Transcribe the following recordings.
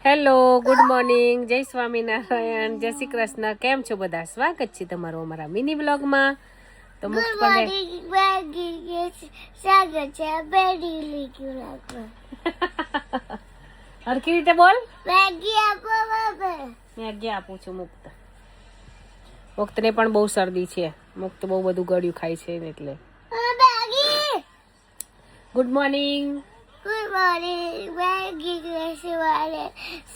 Hello, good morning, જય સ્વામિનારાયણ, જય શ્રી કૃષ્ણ. કેમ છો બધા? સ્વાગત છે તમારું અમારા મિની બ્લોગમાં. તો મુક્ત પણ હરખી રીતે બોલ. મેગી આપું છું મુક્ત. મુક્તને પણ બહુ શરદી છે. મુક્ત બહુ બધું ગળ્યું ખાય છે એટલે. Good morning.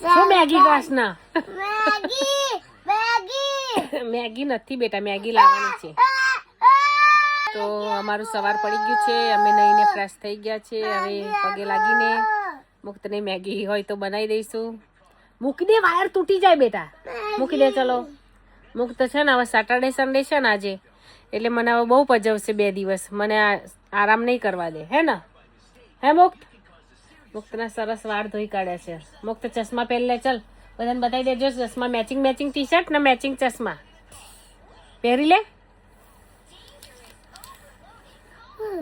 શું મેગી ક્લાસના? મેગી નથી બેટા, મેગી લાવવાની છે. તો અમારું સવાર પડી ગયું છે, અમે નહીને ફ્રેશ થઈ ગયા છે. હવે પગે લાગીને મુક્તને મેગી હોય તો બનાવી દઈશું. મૂકી દે, વાયર તૂટી જાય બેટા. મૂકી દે, ચલો. મુક્ત છે ને હવે સેટરડે સન્ડે છે ને આજે, એટલે મને હવે બહુ પજવશે 2 દિવસ. મને આરામ નહીં કરવા દે, હે ને? હે મુક્ત? મુક્તના સરસ વાળ ધોઈ કાઢ્યા છે. મુક્ત ચશ્મા પહેરી લે, ચલ. બધાને બતાવી દેજો ચશ્મા. મેચિંગ ટી શર્ટ ને મેચિંગ ચશ્મા પહેરી લે.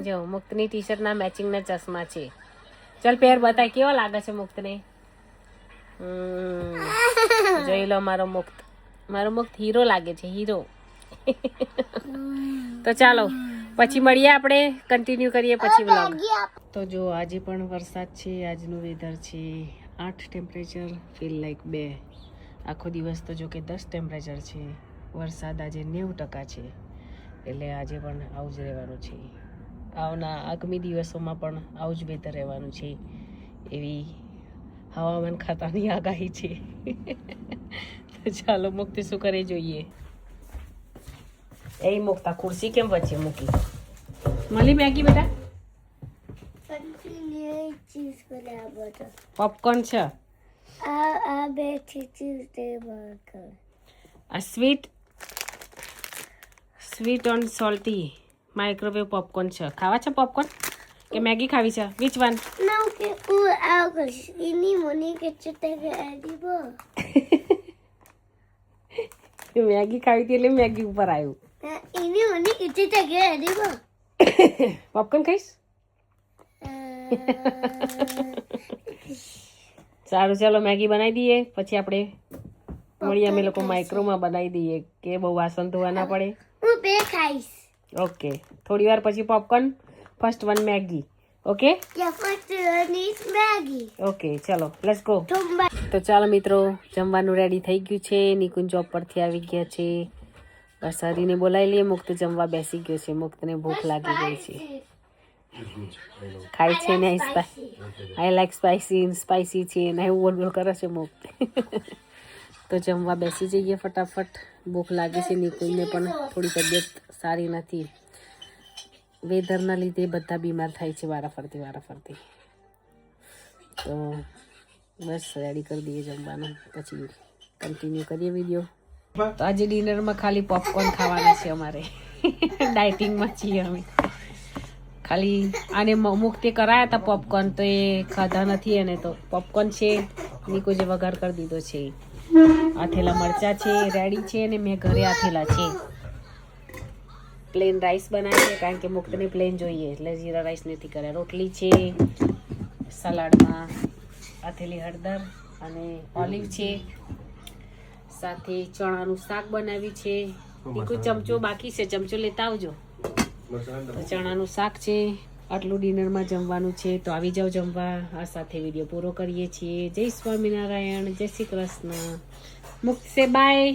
જો મુક્તની ટી શર્ટ ના મેચિંગ ના ચશ્મા છે. ચલ પહેર, બતાય કેવો લાગે છે મુક્તને. જોઈ લો મારો મુક્ત. મારો મુક્ત હીરો લાગે છે, હીરો. તો ચાલો પછી મળીએ, આપણે કન્ટિન્યુ કરીએ પછી વ્લોગ. તો જો આજે પણ વરસાદ છે. આજનું વેધર છે 8 ટેમ્પરેચર, ફીલ લાઈક 2. આખો દિવસ તો જો કે 10 ટેમ્પરેચર છે. વરસાદ આજે 90% છે. એટલે આજે પણ આવું જ રહેવાનું છે. આગામી દિવસોમાં પણ આવું જ વેધર રહેવાનું છે, એવી હવામાન ખાતાની આગાહી છે. તો ચાલો મુક્તિ શું કરે જોઈએ. એ મુક્તા ખુરશી કેમ વચ્ચે મૂકી? મળી મેગી બેટા? પોપકોર્ન છે. આ sweet on salty microwave popcorn છે. ખાવા છે પોપકોર્ન કે મેગી ખાવી છે? Which one? મેગી ખાવી હતી એટલે મેગી ઉપર આવ્યું. પોપકોર્ન ખાઈશ? સારું, ચાલો મેગી બનાવી દઈએ, પછી આપણે મળીએ. અમે લોકો માઇક્રોમાં બનાવી દઈએ કે બહુ વાસણ ધોવા ના પડે. ઓકે, થોડી વાર પછી popcorn, first one Maggi. Okay okay, ચલો લેટ્સ ગો. તો ચાલો મિત્રો, જમવાનું રેડી થઈ ગયું છે. નિકુંજ જોબ પરથી આવી ગયા છે. બસ હરીને બોલાવી લઈએ. મુક્ત જમવા બેસી ગયો છે. મુક્તને ભૂખ લાગી ગઈ છે. ખાય છે ને આઈ લાઈક સ્પાઈસી છે ને એવું બોલ કરે છે મુક્ત. તો જમવા બેસી જઈએ ફટાફટ. ભૂખ લાગી છે. નિકુંજને પણ થોડી તબિયત સારી નથી. વેધરના લીધે બધા બીમાર થાય છે વારાફરતી. તો બસ રેડી કરી દઈએ જમવાનું, પછી કન્ટિન્યુ કરીએ વિડીયો. તો આજે ડિનરમાં ખાલી પોપકોર્ન ખાવાના છે અમારે. ડાયટિંગમાં છીએ અમે. ખાલી આને મુક્તે કરાયા હતા પોપકોર્ન, તો એ ખાધા નથી. એને તો પોપકોર્ન છે, નિકુંજે વઘાર કરી દીધો છે. આથેલા મરચાં છે રેડી છે, અને મેં ઘરે આથેલા છે. પ્લેન રાઈસ બનાવીએ છે, કારણ કે મુક્તને પ્લેન જોઈએ, એટલે જીરા રાઈસ નથી કર્યા. રોટલી છે, સલાડમાં આથેલી હળદર અને ઓલિવ છે, સાથે ચણાનું શાક બનાવ્યું છે. નિકુંજ ચમચો બાકી છે, ચમચો લેતા આવજો. તો ચણાનું શાક છે. આટલું ડિનરમાં જમવાનું છે. તો આવી જાઓ જમવા. આ સાથે વિડીયો પૂરો કરીએ છીએ. જય સ્વામિનારાયણ, જય શ્રી કૃષ્ણ. મુક્ત સે બાય.